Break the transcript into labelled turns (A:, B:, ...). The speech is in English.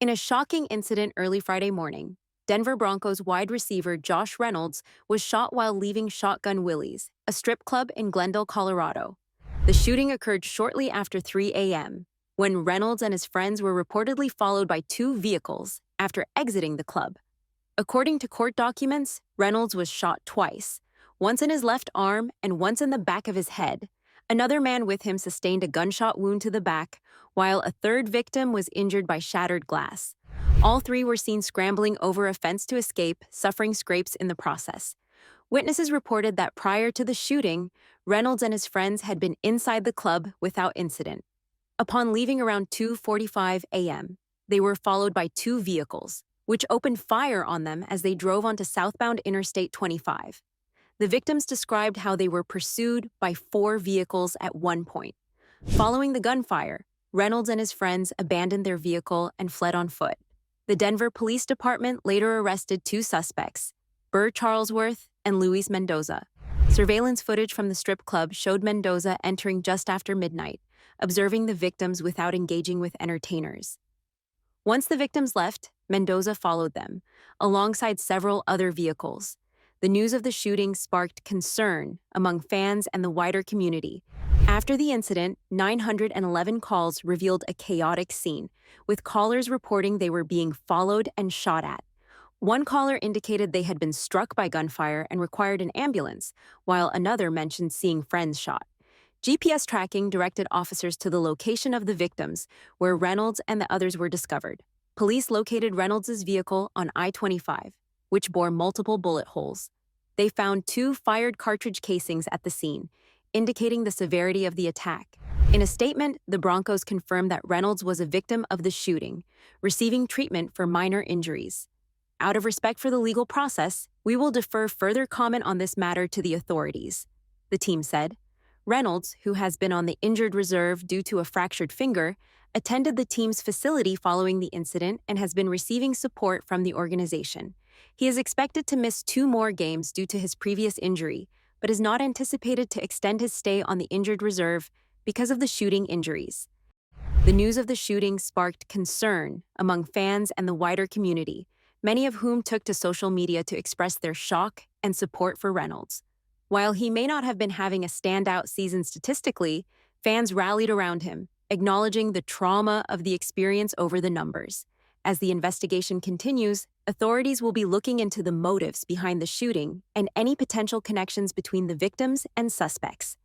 A: In a shocking incident early Friday morning, Denver Broncos wide receiver Josh Reynolds was shot while leaving Shotgun Willies, a strip club in Glendale, Colorado. The shooting occurred shortly after 3 a.m., when Reynolds and his friends were reportedly followed by two vehicles after exiting the club. According to court documents, Reynolds was shot twice, once in his left arm and once in the back of his head. Another man with him sustained a gunshot wound to the back, while a third victim was injured by shattered glass. All three were seen scrambling over a fence to escape, suffering scrapes in the process. Witnesses reported that prior to the shooting, Reynolds and his friends had been inside the club without incident. Upon leaving around 2:45 a.m., they were followed by two vehicles, which opened fire on them as they drove onto southbound Interstate 25. The victims described how they were pursued by four vehicles at one point. Following the gunfire, Reynolds and his friends abandoned their vehicle and fled on foot. The Denver Police Department later arrested two suspects, Burr Charlesworth and Luis Mendoza. Surveillance footage from the strip club showed Mendoza entering just after midnight, observing the victims without engaging with entertainers. Once the victims left, Mendoza followed them, alongside several other vehicles. The news of the shooting sparked concern among fans and the wider community. After the incident, 911 calls revealed a chaotic scene, with callers reporting they were being followed and shot at. One caller indicated they had been struck by gunfire and required an ambulance, while another mentioned seeing friends shot. GPS tracking directed officers to the location of the victims, where Reynolds and the others were discovered. Police located Reynolds' vehicle on I-25, which bore multiple bullet holes. They found two fired cartridge casings at the scene, indicating the severity of the attack. In a statement, the Broncos confirmed that Reynolds was a victim of the shooting, receiving treatment for minor injuries. Out of respect for the legal process, we will defer further comment on this matter to the authorities, the team said. Reynolds, who has been on the injured reserve due to a fractured finger, attended the team's facility following the incident and has been receiving support from the organization. He is expected to miss 2 more games due to his previous injury, but is not anticipated to extend his stay on the injured reserve because of the shooting injuries. The news of the shooting sparked concern among fans and the wider community, many of whom took to social media to express their shock and support for Reynolds. While he may not have been having a standout season statistically, fans rallied around him, acknowledging the trauma of the experience over the numbers. As the investigation continues, authorities will be looking into the motives behind the shooting and any potential connections between the victims and suspects.